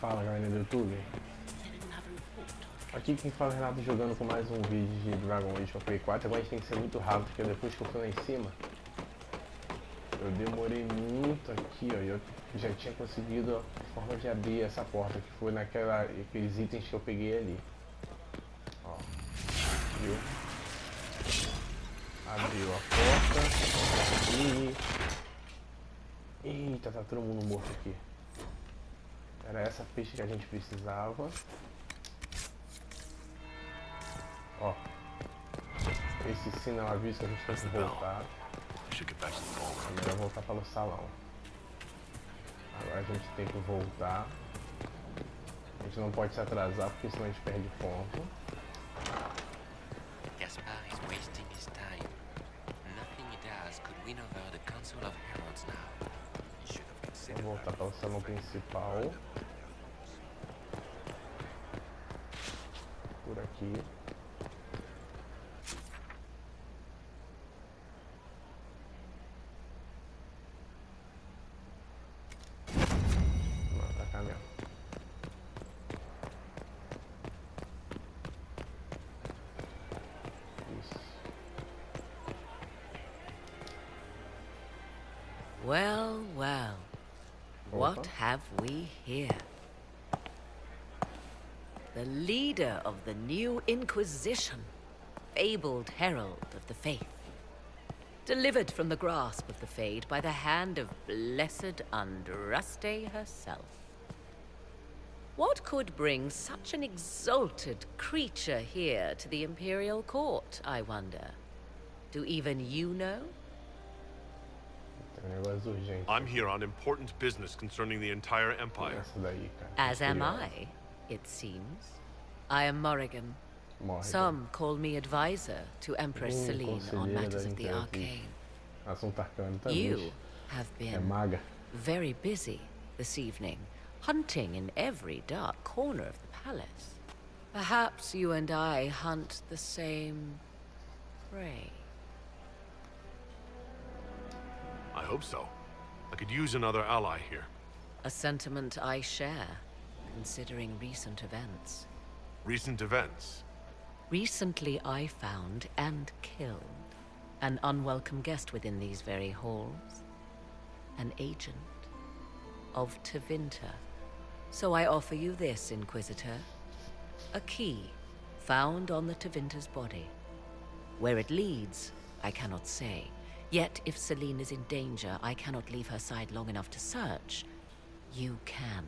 Fala galera do YouTube, aqui quem fala é Renato jogando com mais um vídeo de Dragon Age para Play 4. Agora a gente tem que ser muito rápido, porque depois que eu fui lá em cima eu demorei muito aqui, ó, e eu já tinha conseguido a forma de abrir essa porta, que foi aqueles itens que eu peguei ali. Ó, viu? Abriu a porta e... Eita, tá todo mundo morto aqui. Era essa peixe que a gente precisava. Ó, esse sinal avisa que a gente tem que voltar. É melhor voltar para o salão. Agora a gente tem que voltar. A gente não pode se atrasar, porque senão a gente perde ponto. Vamos voltar para o salão principal. Por aqui. Vamos atacar mesmo. Isso. Well, well. What have we here? The leader of the new Inquisition, fabled herald of the faith. Delivered from the grasp of the Fade by the hand of blessed Andraste herself. What could bring such an exalted creature here to the Imperial Court, I wonder? Do even you know? I'm here on important business concerning the entire Empire. As am I, it seems. I am Morrigan. Some call me advisor to Empress Celine on matters of the arcane. You have been very busy this evening, hunting in every dark corner of the palace. Perhaps you and I hunt the same prey. I hope so. I could use another ally here. A sentiment I share, considering recent events. Recent events? Recently I found and killed an unwelcome guest within these very halls. An agent of Tevinter. So I offer you this, Inquisitor. A key found on the Tevinter's body. Where it leads, I cannot say. Yet, if Celine is in danger, I cannot leave her side long enough to search. You can.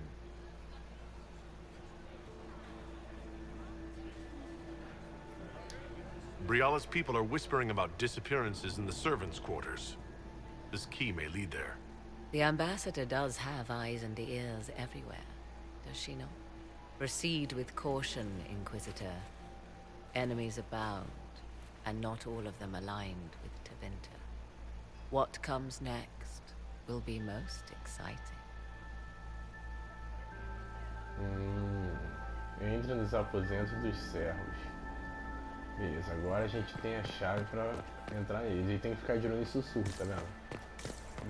Briala's people are whispering about disappearances in the servants' quarters. This key may lead there. The ambassador does have eyes and ears everywhere, does she not? Proceed with caution, Inquisitor. Enemies abound, and not all of them aligned with Tevinter. What comes next will be most exciting. Entre nos aposentos dos servos. Beleza, agora a gente tem a chave pra entrar neles. E tem que ficar de olho em sussurro, tá vendo?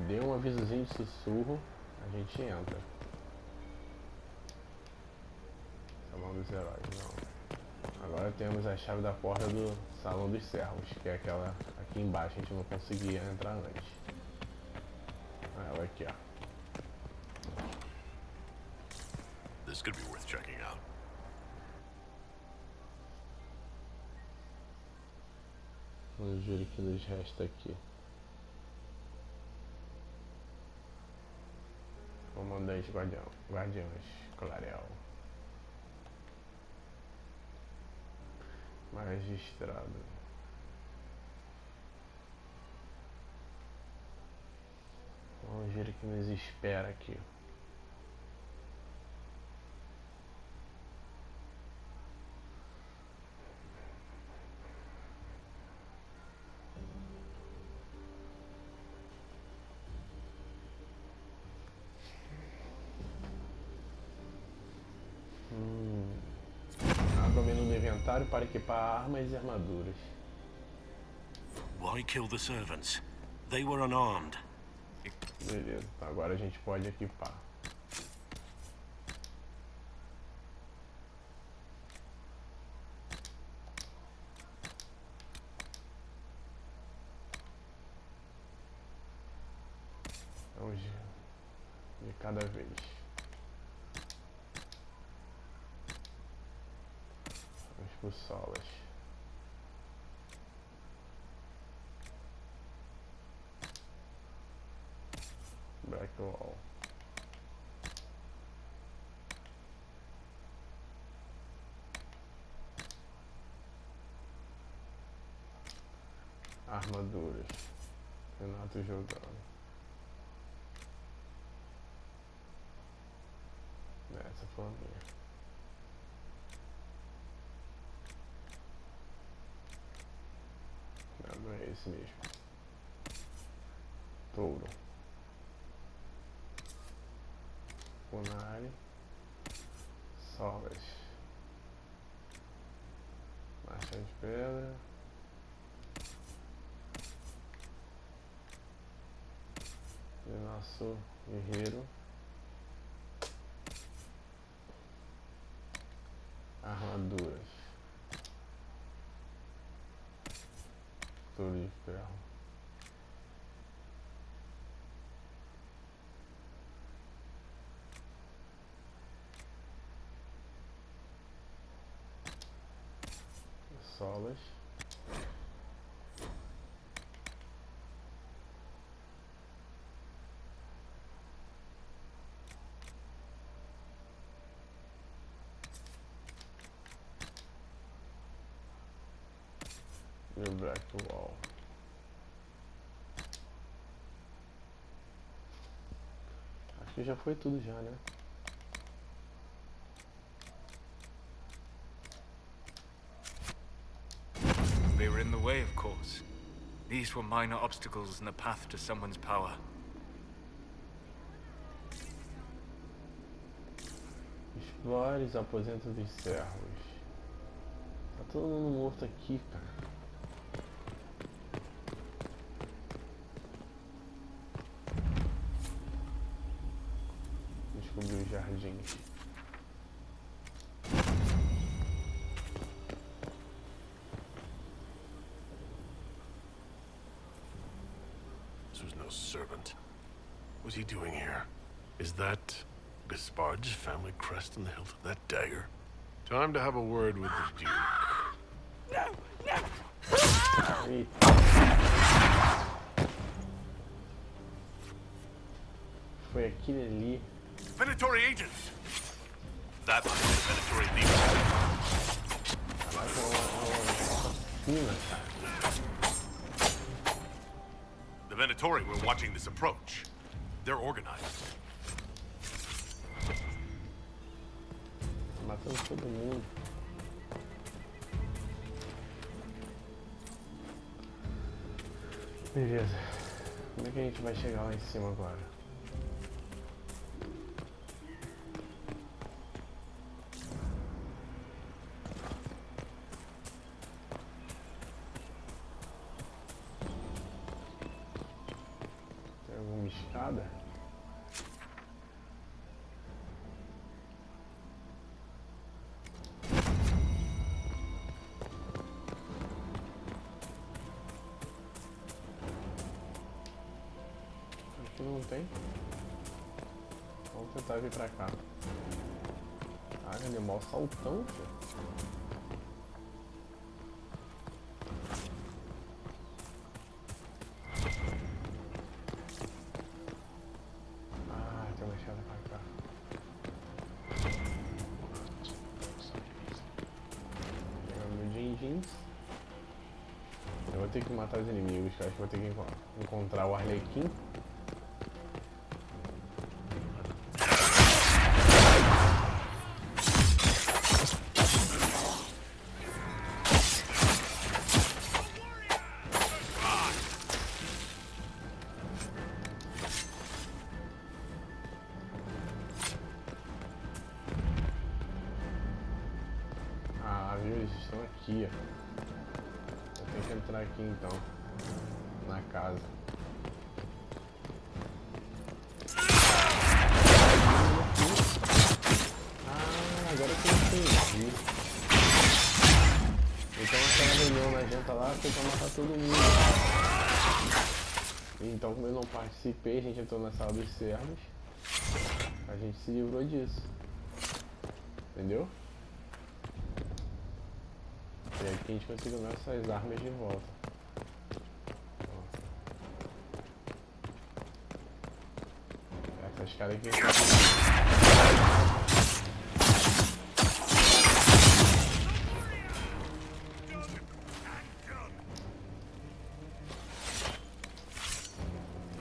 Deu um avisozinho de sussurro, a gente entra. Salão dos heróis, não. Agora temos a chave da porta do salão dos servos, que é aquela aqui embaixo, a gente não conseguia entrar antes. Ela aqui, ó. This could be worth checking out. Vamos ver o que nos resta aqui. Comandante Guardiões, Clarel. Magistrado. Vamos ver o que nos espera aqui. Abra o menu do inventário para equipar armas e armaduras. Why kill the servants? They were unarmed. Beleza, então agora a gente pode equipar. cada vez. Vamos expulsá-las. Black wall. Armaduras. Renato jogando. Essa foi a minha. Não é esse mesmo. Touro. Punari. Solas. Marcha de pedra. E nosso guerreiro. Armaduras. Touro de ferro. Solas. E o black wall. Acho que já foi tudo já, né? They were in the way, of course. These were minor obstacles in the path to someone's power. Explore os aposentos dos servos. Tá todo mundo morto aqui, cara. Descobri os jardins. This was no servant. What's he doing here? Is that Gaspard's family crest on the hilt of that dagger? Time to have a word with the Duke. Eita. Foi aquele ali. Venatory agents! That must be the Venatory leader. Caraca, uma assassina, cara. The Venatory were watching this approach. They're organized. Matando todo mundo. Beleza. Como é que a gente vai chegar lá em cima agora? Tem alguma escada? Aqui não tem. Vamos tentar vir pra cá. Ah, ele é mó saltão, filho. Ah, tem uma escada pra cá. Pegar meu din-din. Eu vou ter que matar os inimigos, que eu acho que vou ter que encontrar o Arlequim. Ah, viu? Eles estão aqui, ó. Eu tenho que entrar aqui então. Na casa. Ah, agora que eu entendi. Então aquela reunião na janta lá foi pra matar todo mundo. Então como eu não participei, a gente entrou na sala dos servos. A gente se livrou disso. Entendeu? E aqui a gente conseguiu nossas armas de volta. Ó. Essas caras aqui.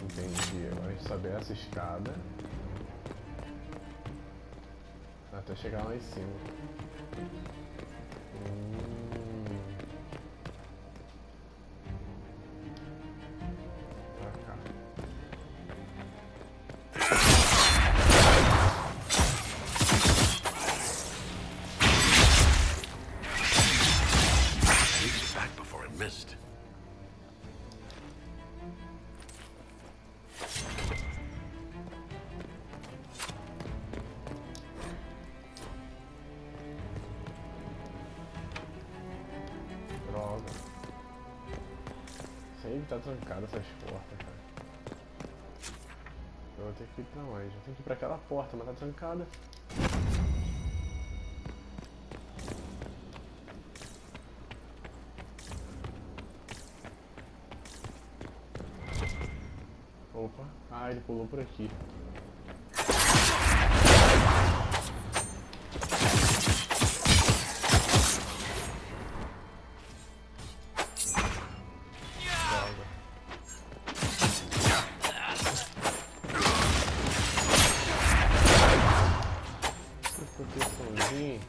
Entendi. Agora a gente sobe essa escada. Até chegar lá em cima. Pra cá. Reach back before I missed. Droga. Sempre tá trancado essas portas, cara. Eu vou ter que ir pra onde? Eu tenho que ir pra aquela porta, mas tá trancada. Opa. Ah, ele pulou por aqui. Droga. Proteçãozinha.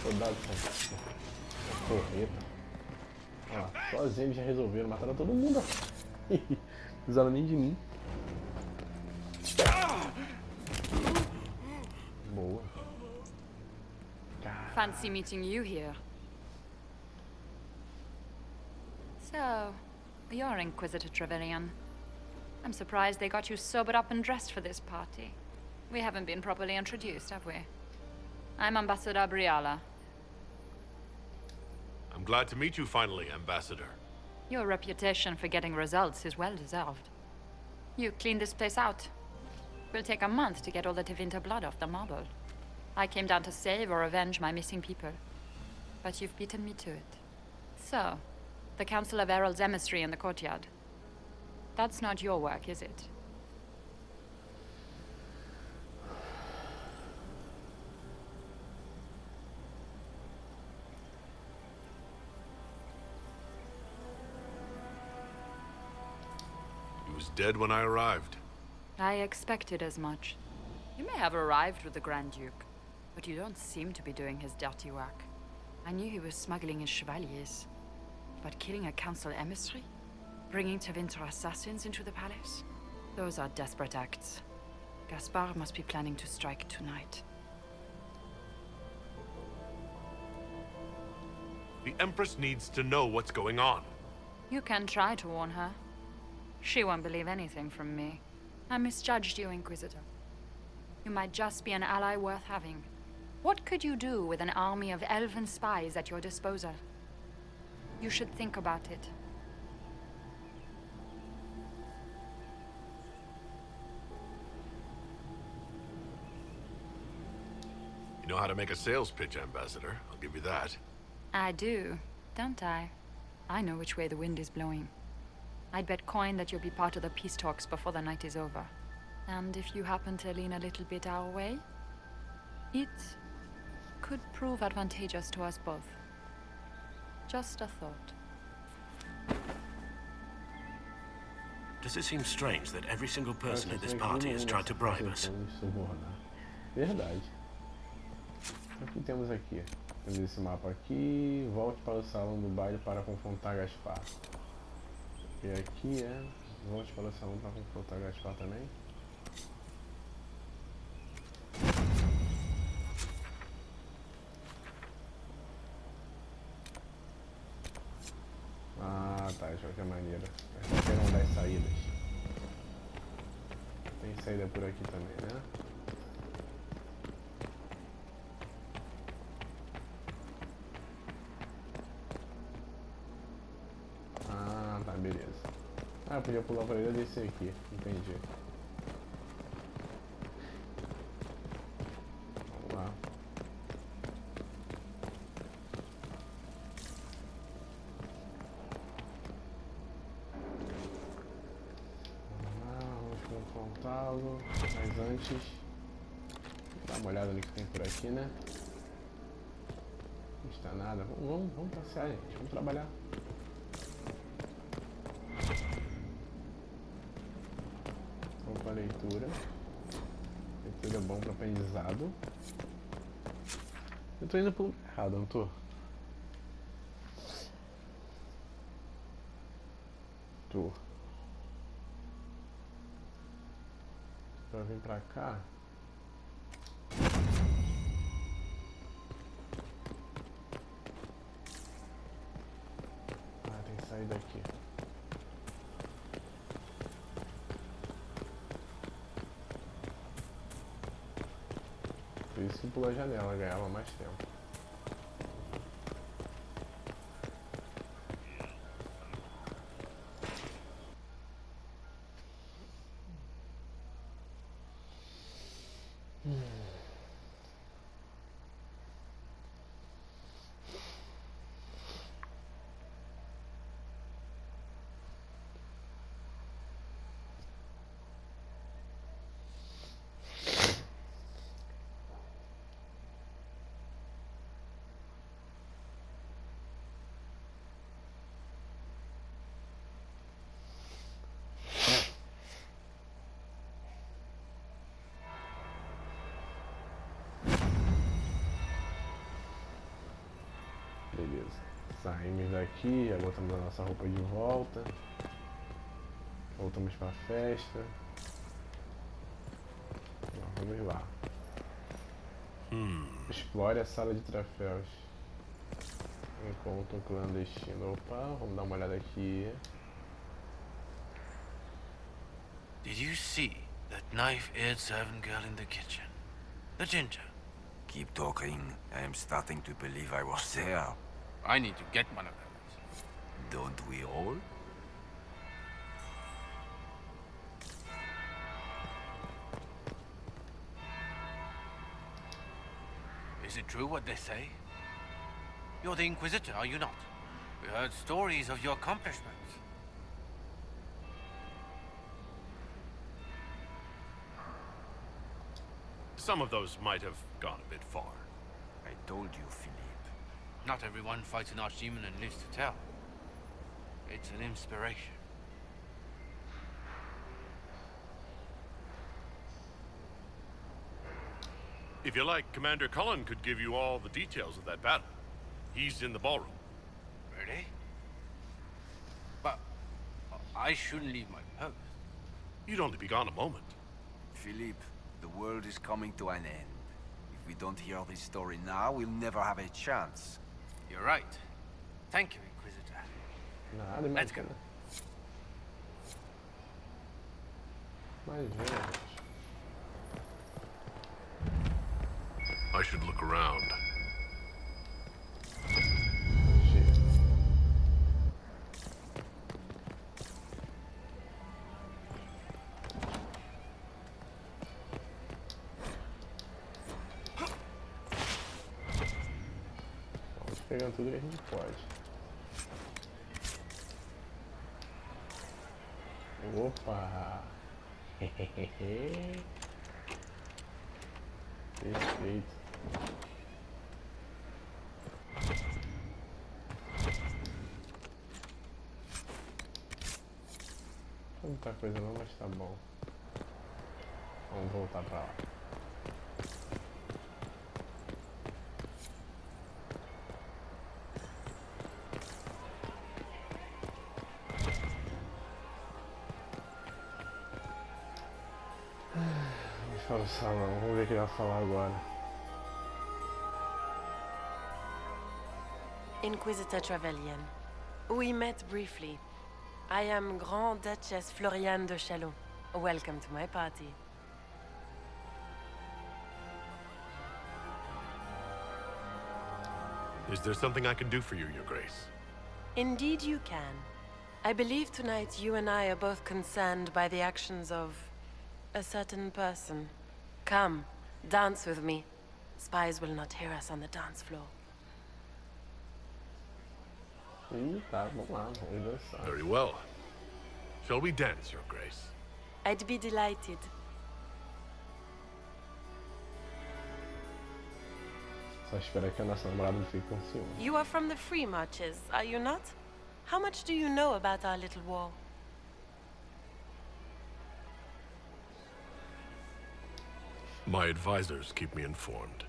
Soldado com porreta. Ó, sozinho eles já resolveram, mataram todo mundo. Não precisaram nem de mim. Boa. Cara, Fancy meeting you here. So, you're Inquisitor Trevelyan. I'm surprised they got you sobered up and dressed for this party. We haven't been properly introduced, have we? I'm Ambassador Briala. I'm glad to meet you finally, Ambassador. Your reputation for getting results is well deserved. You cleaned this place out. Will take a month to get all the Tevinter blood off the marble. I came down to save or avenge my missing people. But you've beaten me to it. So, the Council of Herald's emissary in the courtyard. That's not your work, is it? He was dead when I arrived. I expected as much. You may have arrived with the Grand Duke, but you don't seem to be doing his dirty work. I knew he was smuggling his chevaliers. But killing a council emissary? Bringing Tevinter assassins into the palace? Those are desperate acts. Gaspard must be planning to strike tonight. The Empress needs to know what's going on. You can try to warn her. She won't believe anything from me. I misjudged you, Inquisitor. You might just be an ally worth having. What could you do with an army of elven spies at your disposal? You should think about it. You know how to make a sales pitch, Ambassador. I'll give you that. I do, don't I? I know which way the wind is blowing. I'd bet coin that you'll be part of the peace talks before the night is over. And if you happen to lean a little bit our way, it could prove advantageous to us both. Just a thought. Does it seem strange that every single person at this party has tried to bribe us? Verdade. O que temos aqui? Temos esse mapa aqui. Volte para o salão do baile para confrontar Gaspar. E aqui é... Volte para o salão para confrontar Gaspar também. Ah, tá, de qualquer maneira. Aqui é uma das saídas. Tem saída por aqui também, né? Ah, eu podia pular pra ele e descer aqui. Entendi. Vamos lá. Vamos confrontá-lo. Mas antes, dá uma olhada no que tem por aqui, né? Não está nada. Vamos passear, gente. Vamos trabalhar. Vamos para leitura. Leitura é bom para aprendizado. Eu tô indo pro errado, não tô? Tô. Pra vir pra cá. Ah, tem que sair daqui. Por isso que pulou a janela, ganhava mais tempo. Beleza. Saímos daqui, já botamos a nossa roupa de volta. Voltamos pra festa. Vamos lá. Explore a sala de troféus. Encontro clandestino. Opa, vamos dar uma olhada aqui. Did you see that knife-eared servant girl in the kitchen? The ginger. Keep talking. I am starting to believe I was there. I need to get one of those. Don't we all? Is it true what they say? You're the Inquisitor, are you not? We heard stories of your accomplishments. Some of those might have gone a bit far. I told you, Philippe. Not everyone fights an archdemon and lives to tell. It's an inspiration. If you like, Commander Cullen could give you all the details of that battle. He's in the ballroom. Really? But I shouldn't leave my post. You'd only be gone a moment. Philippe, the world is coming to an end. If we don't hear this story now, we'll never have a chance. You're right. Thank you, Inquisitor. Nada, Let's go. Mais gente. I should look around. Vamos pegando tudo que a gente pode. Opa! Perfeito. Muita coisa não, mas tá bom. Vamos voltar pra lá. Vamos para o salão, vamos ver o que ele vai falar agora. Inquisitor Trevelyan. We met briefly. I am Grand Duchess Floriane de Chalon. Welcome to my party. Is there something I can do for you, Your Grace? Indeed you can. I believe tonight you and I are both concerned by the actions of a certain person. Come, dance with me. Spies will not hear us on the dance floor. Tá, vamos lá, vamos dançar. Very well. Shall we dance, Your Grace? I'd be delighted. Só esperar que a nossa namorada não fique com ciúme. You are from the Free Marches, are you not? How much do you know about our little war? My advisors keep me informed.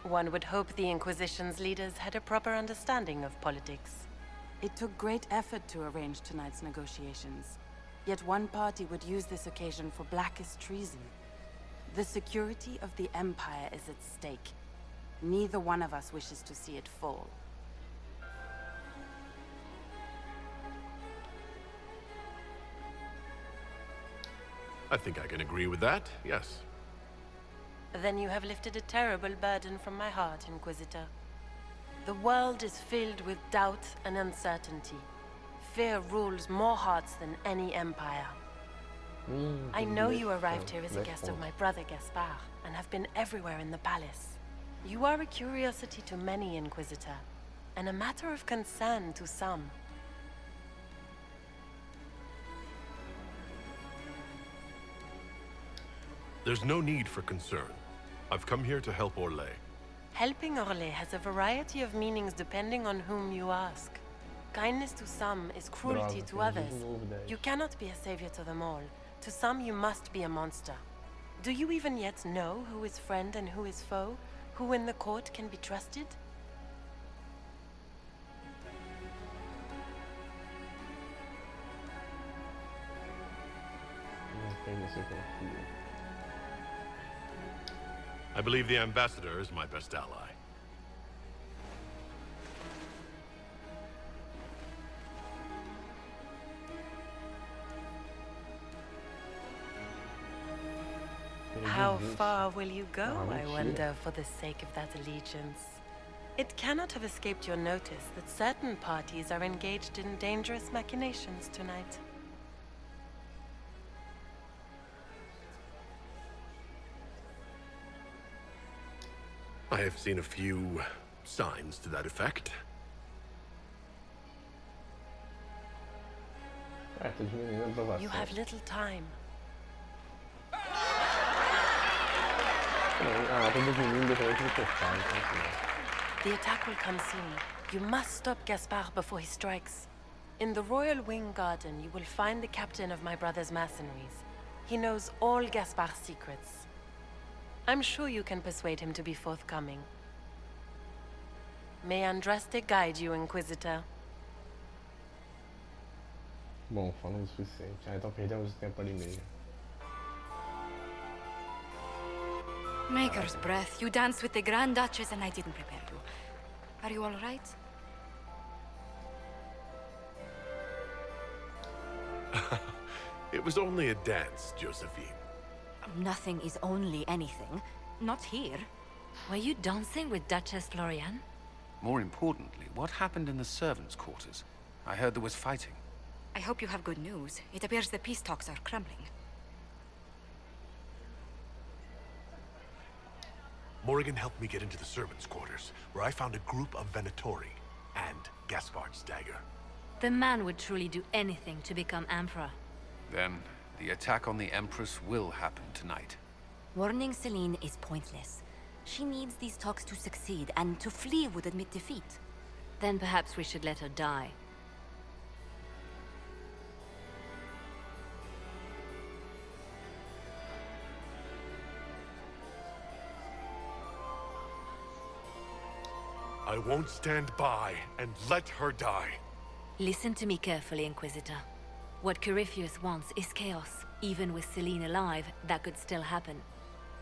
One would hope the Inquisition's leaders had a proper understanding of politics. It took great effort to arrange tonight's negotiations. Yet one party would use this occasion for blackest treason. The security of the Empire is at stake. Neither one of us wishes to see it fall. I think I can agree with that, yes. Then you have lifted a terrible burden from my heart, Inquisitor. The world is filled with doubt and uncertainty. Fear rules more hearts than any empire. I know you arrived here as a guest of my brother Gaspard, and have been everywhere in the palace. You are a curiosity to many, Inquisitor, and a matter of concern to some. There's no need for concern. I've come here to help Orlais. Helping Orlais has a variety of meanings depending on whom you ask. Kindness to some is cruelty to others. You cannot be a savior to them all. To some you must be a monster. Do you even yet know who is friend and who is foe? Who in the court can be trusted? I believe the ambassador is my best ally. How far will you go, I wonder, for the sake of that allegiance? It cannot have escaped your notice that certain parties are engaged in dangerous machinations tonight. I have seen a few signs to that effect. You have little time. The attack will come soon. You must stop Gaspard before he strikes. In the Royal Wing Garden, you will find the captain of my brother's mercenaries. He knows all Gaspard's secrets. I'm sure you can persuade him to be forthcoming. May Andraste guide you, Inquisitor. Bom, falando o suficiente. Ah, então perdemos o tempo ali mesmo. Maker's breath. You danced with the Grand Duchess and I didn't prepare you. Are you all right? It was only a dance, Josephine. Nothing is only anything. Not here. Were you dancing with Duchess Florian? More importantly, what happened in the servants' quarters? I heard there was fighting. I hope you have good news. It appears the peace talks are crumbling. Morrigan helped me get into the servants' quarters, where I found a group of Venatori and Gaspard's dagger. The man would truly do anything to become Emperor. Then, the attack on the Empress will happen tonight. Warning Celine is pointless. She needs these talks to succeed, and to flee would admit defeat. Then perhaps we should let her die. I won't stand by and let her die. Listen to me carefully, Inquisitor. What Corypheus wants is chaos. Even with Celine alive, that could still happen.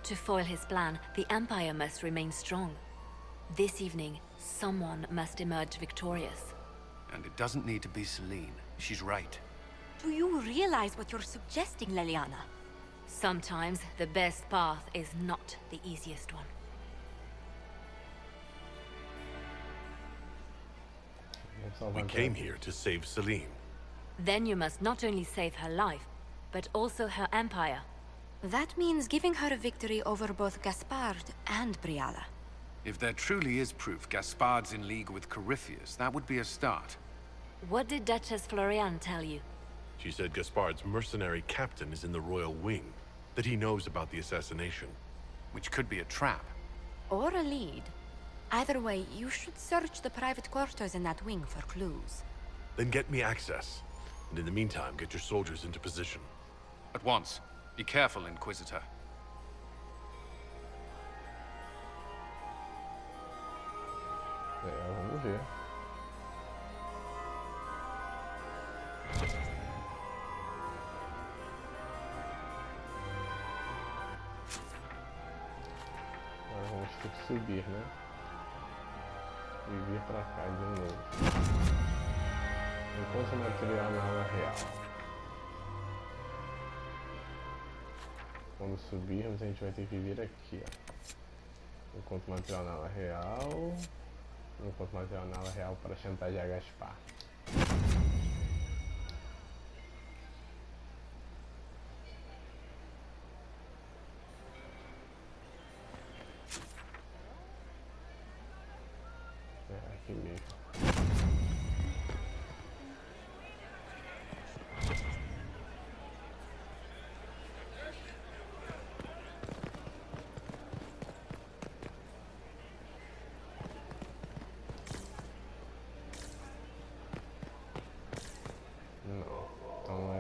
To foil his plan, the Empire must remain strong. This evening, someone must emerge victorious. And it doesn't need to be Celine. She's right. Do you realize what you're suggesting, Leliana? Sometimes the best path is not the easiest one. We came here to save Celine. Then you must not only save her life, but also her empire. That means giving her a victory over both Gaspard and Briala. If there truly is proof Gaspard's in league with Corypheus, that would be a start. What did Duchess Floriane tell you? She said Gaspard's mercenary captain is in the royal wing, that he knows about the assassination. Which could be a trap. Or a lead. Either way, you should search the private quarters in that wing for clues. Then get me access. And in the meantime, get your soldiers into position. At once. Be careful, Inquisitor. Vamos ver. Agora vamos ter que subir, né? E vir pra cá de novo. Enquanto o material na aula real. Quando subirmos, a gente vai ter que vir aqui, ó. Enquanto material na aula real. Enquanto material na aula real para chantagear Gaspar. É aqui mesmo.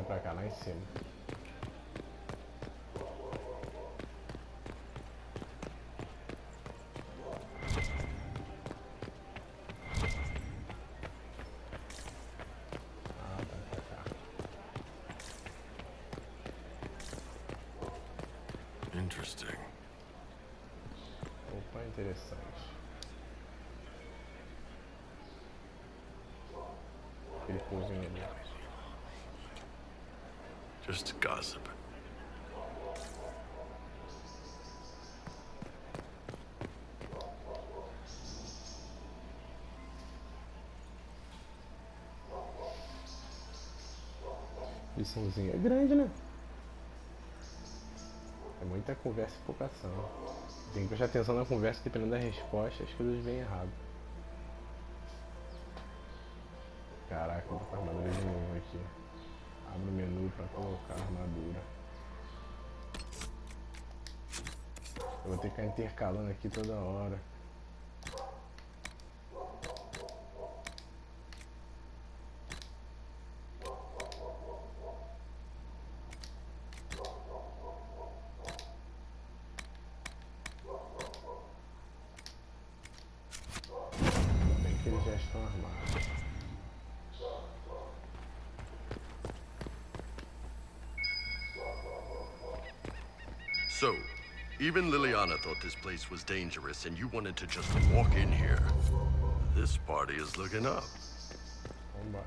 Pra cá, lá em cima. Ah, tá pra cá. Interesting. Opa, interessante. Aquele cozinho ali. Just gossip. Liçãozinha é grande, né? É muita conversa e pouca ação. Tem que prestar atenção na conversa, dependendo da resposta, as coisas vêm errado. Caraca, eu tô com a armadura de novo aqui. Abre o menu para colocar a armadura. Eu vou ter que ficar intercalando aqui toda hora. Ainda bem que eles já estão armados. So, even Liliana thought this place was dangerous and you wanted to just walk in here. This party is looking up. Vambora.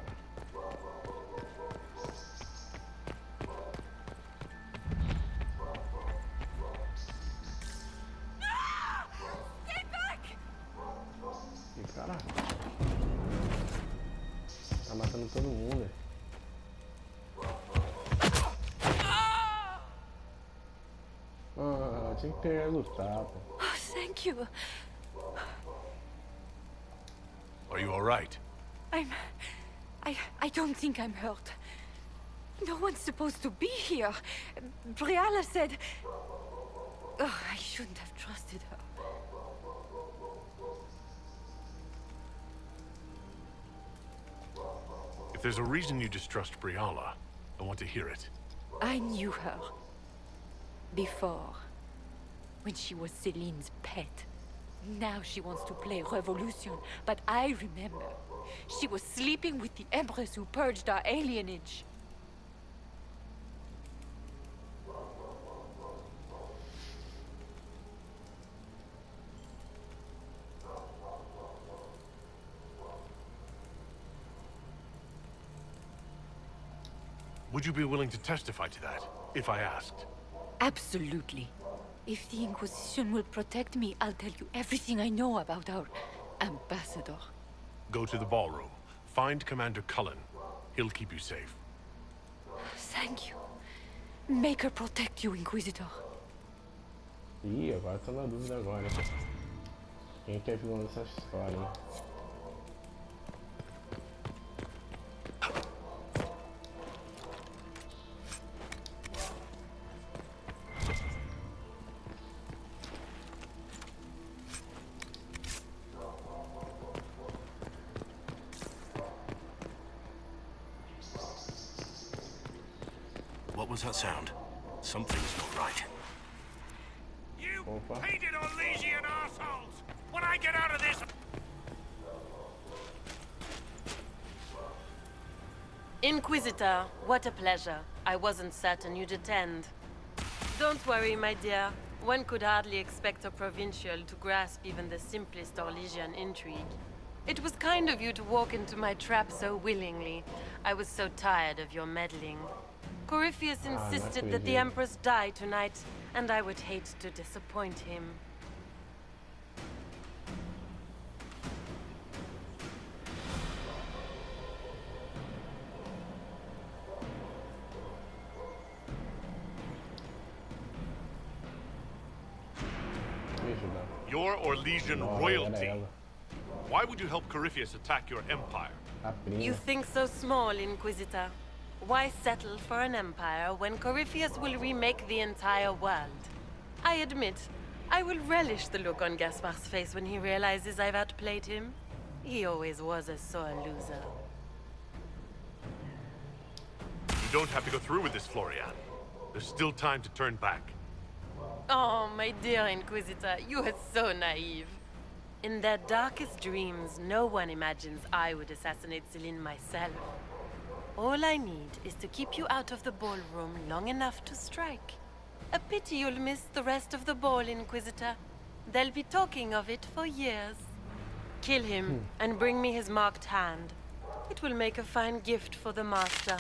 Stay back! Ih, caralho. Tá matando todo mundo. Ah, tinha que pegar e lutar, pô. Oh, thank you. Are you all right? I don't think I'm hurt. No one's supposed to be here. Briala said... Oh, I shouldn't have trusted her. If there's a reason you distrust Briala, I want to hear it. I knew her. Before. When she was Celine's pet. Now she wants to play revolution, but I remember. She was sleeping with the Empress who purged our alienage. Would you be willing to testify to that, if I asked? Absolutely. If the Inquisition will protect me, I'll tell you everything I know about our ambassador. Go to the ballroom. find Commander Cullen. He'll keep you safe. Thank you. Maker protect you, Inquisitor. Ih, agora tô na dúvida agora. Quem que é vilão dessa história, hein? What was that sound? Something's not right. You hated Olesian assholes! When I get out of this... Inquisitor, what a pleasure. I wasn't certain you'd attend. Don't worry, my dear. One could hardly expect a provincial to grasp even the simplest Orlesian intrigue. It was kind of you to walk into my trap so willingly. I was so tired of your meddling. Corypheus insisted that the Empress die tonight, and I would hate to disappoint him. You're Orlesian royalty. Why would you help Corypheus attack your empire? You think so small, Inquisitor. Why settle for an empire when Corypheus will remake the entire world? I admit, I will relish the look on Gaspar's face when he realizes I've outplayed him. He always was a sore loser. You don't have to go through with this, Florian. There's still time to turn back. Oh, my dear Inquisitor, you are so naive. In their darkest dreams, no one imagines I would assassinate Celine myself. All I need is to keep you out of the ballroom long enough to strike. A pity you'll miss the rest of the ball, Inquisitor. They'll be talking of it for years. Kill him and bring me his marked hand. It will make a fine gift for the Master.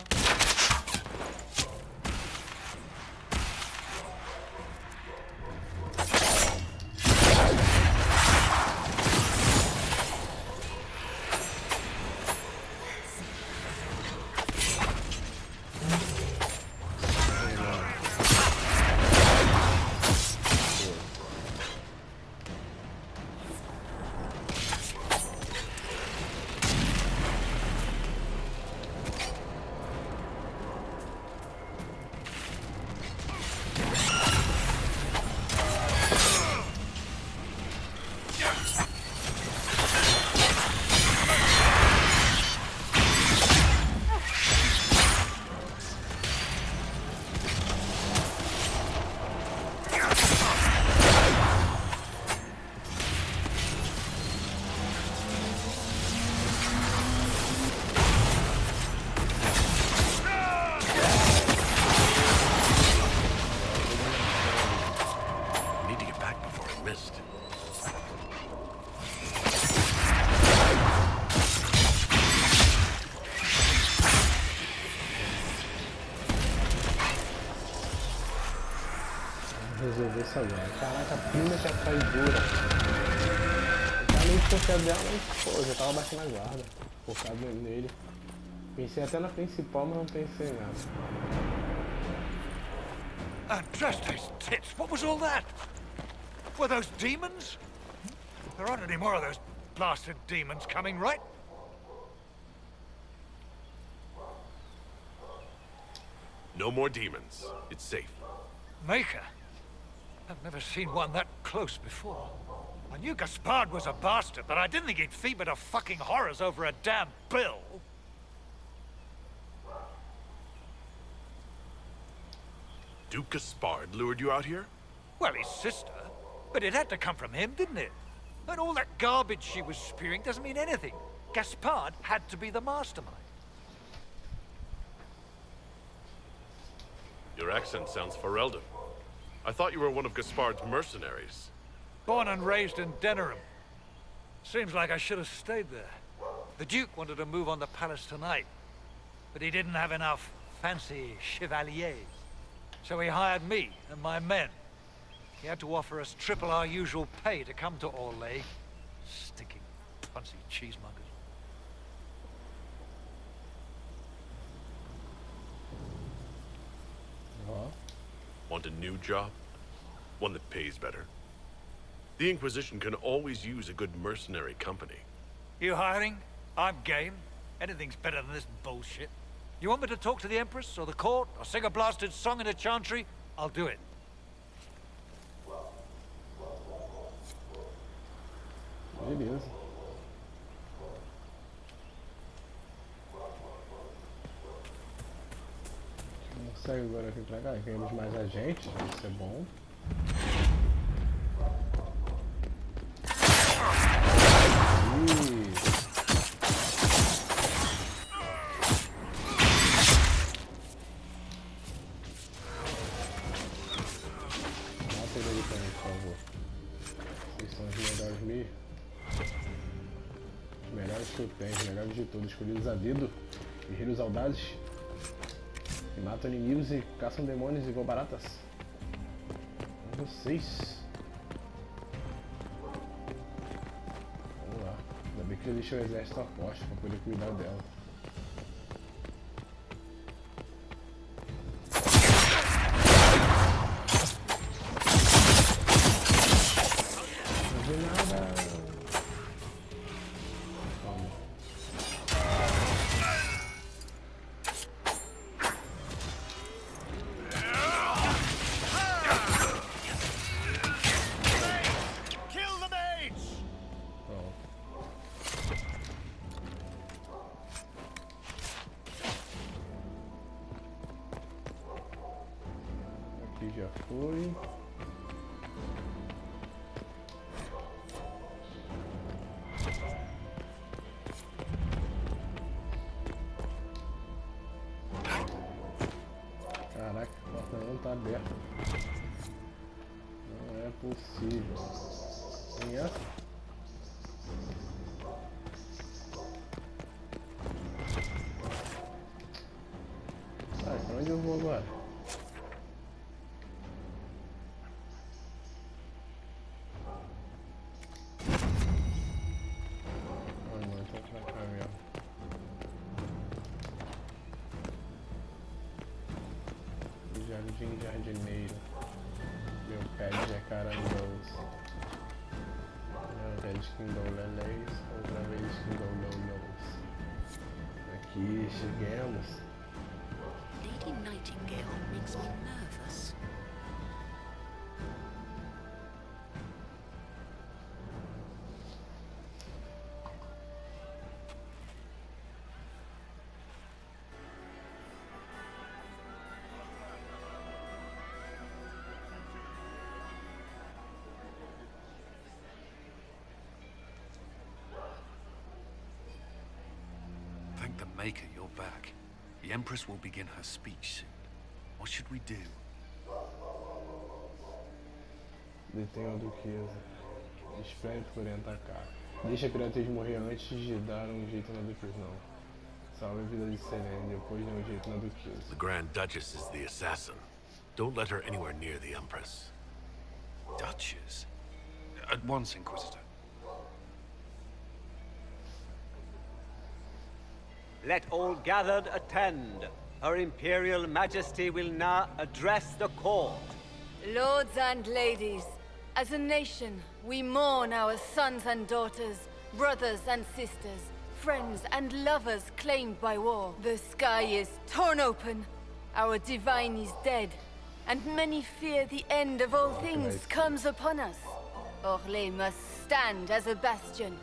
Resolver isso agora. Caraca, a prima que é traidora. Eu tava meio desconfiado dela, mas pô, eu já tava baixando a guarda. Focado nele. Pensei até na principal, mas não pensei nada. Andraste's tits! What was all that? Were those demons? There aren't any more of those blasted demons coming, right? No more demons. It's safe. Maker? I've never seen one that close before. I knew Gaspard was a bastard, but I didn't think he'd feed me to fucking horrors over a damn bill. Duke Gaspard lured you out here? Well, his sister. But it had to come from him, didn't it? And all that garbage she was spewing doesn't mean anything. Gaspard had to be the mastermind. Your accent sounds Ferelden. I thought you were one of Gaspard's mercenaries. Born and raised in Denerim. Seems like I should have stayed there. The Duke wanted to move on the palace tonight, but he didn't have enough fancy chevaliers. So he hired me and my men. He had to offer us triple our usual pay to come to Orlais. Stinking, punsy cheesemongers. Want a new job? One that pays better? The Inquisition can always use a good mercenary company. You hiring? I'm game. Anything's better than this bullshit. You want me to talk to the Empress, or the court, or sing a blasted song in a chantry? I'll do it. Beleza. Consegue agora vir pra cá, ganhamos mais agentes, isso é bom. Mata ele ali pra mim, por favor. Vocês são os melhores mesmo. Os melhores que eu tenho, os melhores de todos, escolhidos a dedo, guerreiros audazes. Que matam inimigos e caçam demônios igual baratas. Vocês. Vamos lá. Ainda bem que eu deixei o exército a posto para poder cuidar dela. Não vi nada. Calma. Aqui já foi. Caraca, a porta não tá aberta. Não é possível. Tem essa? Sai, pra onde eu vou agora? Jardineiro. Meu pé é carangoso. Uma vez que dou leléis, outra vez que dou lolós. Aqui chegamos. Lady Nightingale makes me nervous. Thank the Maker you're back. The Empress will begin her speech soon. What should we do? Detenha a duquesa. Espere por atacar. Deixa a criatura morrer antes de dar um jeito na duquesa. Não. Salve a vida de Selene, depois dê um jeito na duquesa. The Grand Duchess is the assassin. Don't let her anywhere near the Empress. Duchess? At once, Inquisitor. Let all gathered attend. Her Imperial Majesty will now address the court. Lords and ladies, as a nation, we mourn our sons and daughters, brothers and sisters, friends and lovers claimed by war. The sky is torn open, our divine is dead, and many fear the end of all things comes upon us. Orlais must stand as a bastion,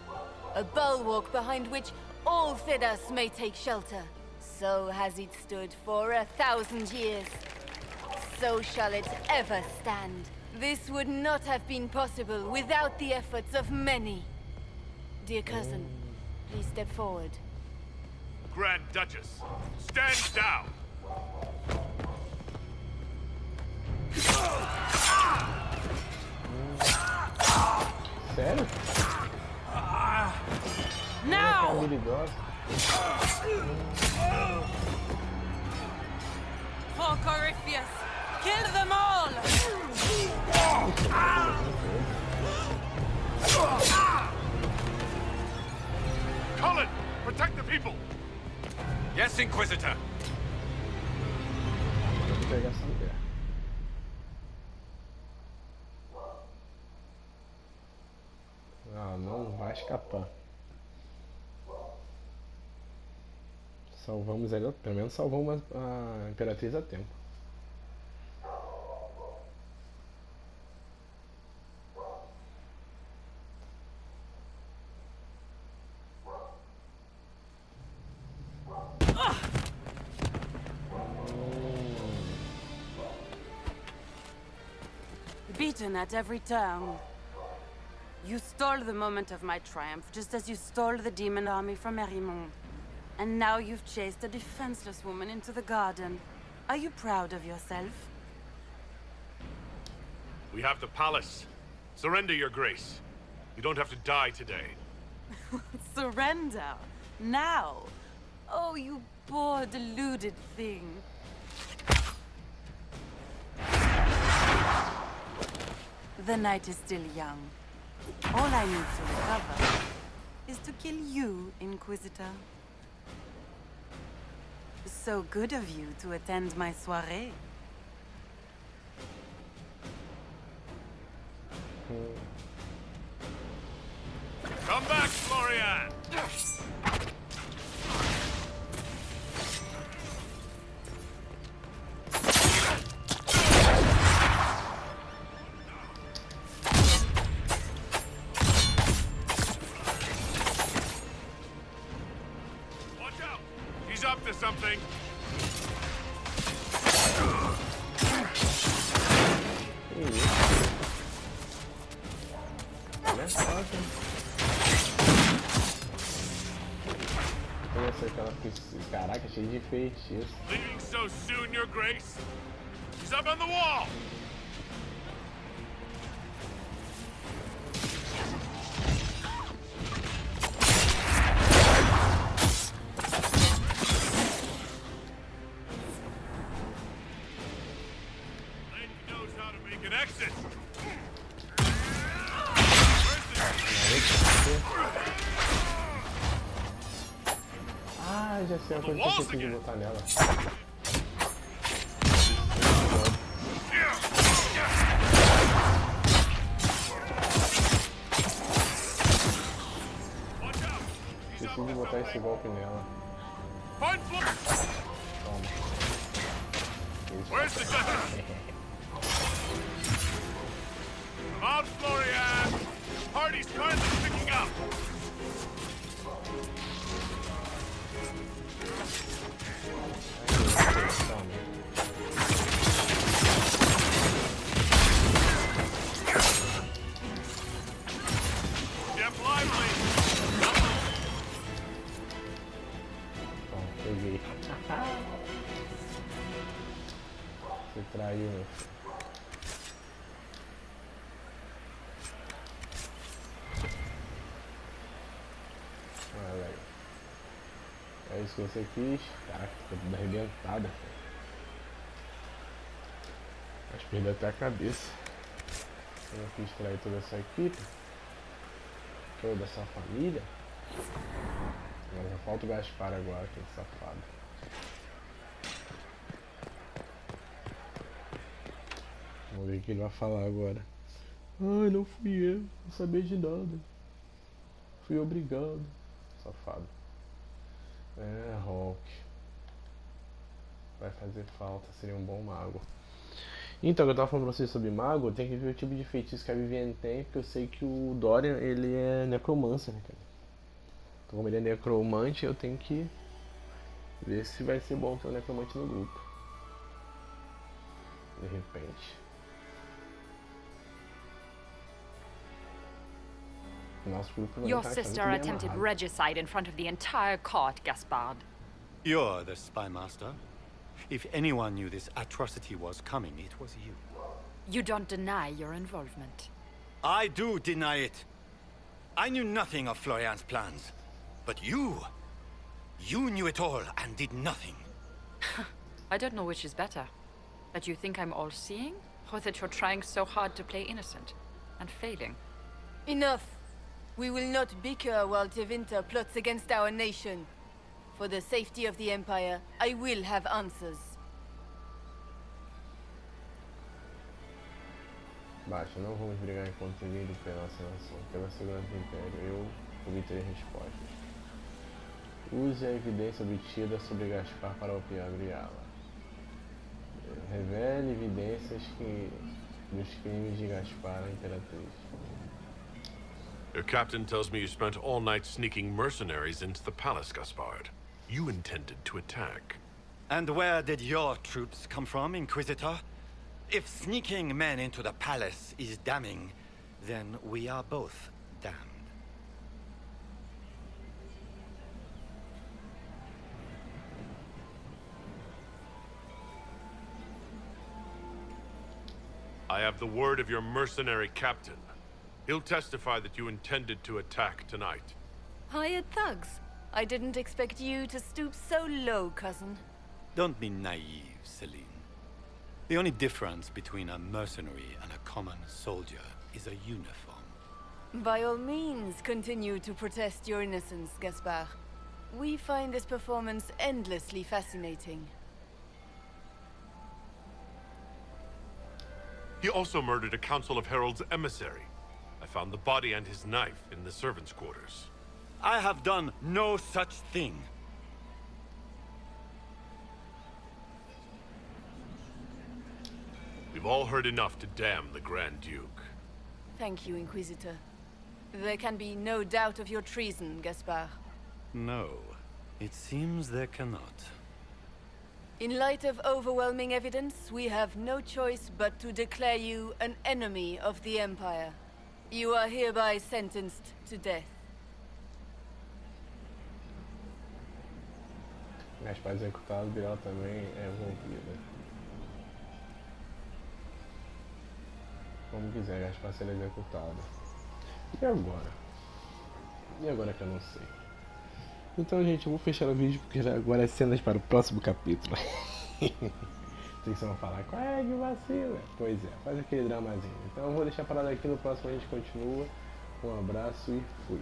a bulwark behind which all Thedas may take shelter. So has it stood for 1,000 years. So shall it ever stand. This would not have been possible without the efforts of many. Dear cousin, please step forward. Grand Duchess, stand down! Sério? Now! For Corypheus, kill them all! Cullen, protect the people! Yes, Inquisitor. Vou pegar essa mulher. escapar. Salvamos ela, pelo menos salvamos a Imperatriz a tempo. Beaten at every turn. You stole the moment of my triumph, just as you stole the demon army from Merimon. And now you've chased a defenseless woman into the garden. Are you proud of yourself? We have the palace. Surrender, your grace. You don't have to die today. Surrender? Now? Oh, you poor, deluded thing. The night is still young. All I need to recover is to kill you, Inquisitor. So good of you to attend my soirée. Come back, Florian! Watch out! He's up to something! Caraca, cheio de feitiço. Leaving so soon, your grace? He's up on the wall! Lady knows how to make an exit! Ah, já sei a coisa que eu consegui botar nela. Preciso botar esse golpe nela. Toma. Where's the Duchess? Come out, Florian! Party's finally picking up! Step lively! Bom, peguei. Você traiu, meu filho. Olha aí. É isso que você quis. Caraca, ficou tudo arrebentada. Acho que perdeu até a cabeça. Eu não quis trair toda essa equipe. Toda essa família. Agora já falta o Gaspar agora, aquele safado. Vamos ver o que ele vai falar agora. Ai, não fui eu. Não sabia de nada. Fui obrigado. Safado. É, Hulk. Vai fazer falta, seria um bom mago. Então, eu tava falando pra vocês sobre mago, tem que ver o tipo de feitiço que a Vivienne tem, porque eu sei que o Dorian, ele é necromancer, né, cara? Então, como ele é necromante, eu tenho que ver se vai ser bom ter um necromante no grupo. De repente. Nosso grupo vai Your estar sister achando que ele é attempted amarrado. regicide in front of the entire court, Gaspard. You're the spy master. If anyone knew this atrocity was coming, it was you. You don't deny your involvement. I do deny it. I knew nothing of Florian's plans. But you knew it all and did nothing. I don't know which is better. That you think I'm all-seeing, or that you're trying so hard to play innocent and failing. Enough. We will not bicker while Tevinter plots against our nation. For the safety of the Empire, I will have answers. Baixa, não vamos brigar enquanto vindo pela nossa nação. Pela segurança do Império, eu obterei respostas. Use a evidência obtida sobre Gaspar para abriá-la. Revele evidências dos crimes de Gaspar à Imperatriz. Your captain tells me you spent all night sneaking mercenaries into the palace, Gaspard. You intended to attack. And where did your troops come from, Inquisitor? If sneaking men into the palace is damning, then we are both damned. I have the word of your mercenary captain. He'll testify that you intended to attack tonight. Hired thugs. I didn't expect you to stoop so low, cousin. Don't be naive, Celine. The only difference between a mercenary and a common soldier is a uniform. By all means, continue to protest your innocence, Gaspard. We find this performance endlessly fascinating. He also murdered a Council of Heralds emissary. I found the body and his knife in the servants' quarters. I have done no such thing. We've all heard enough to damn the Grand Duke. Thank you, Inquisitor. There can be no doubt of your treason, Gaspard. No, it seems there cannot. In light of overwhelming evidence, we have no choice but to declare you an enemy of the Empire. You are hereby sentenced to death. Gaspar executado, Birel também é envolvida. Como quiser, Gaspar ser executado. E agora? E agora que eu não sei. Então, gente, eu vou fechar o vídeo porque agora é cenas para o próximo capítulo. Vocês vão falar, qual é que vacila? Pois é, faz aquele dramazinho. Então eu vou deixar parado aqui, no próximo a gente continua. Um abraço e fui.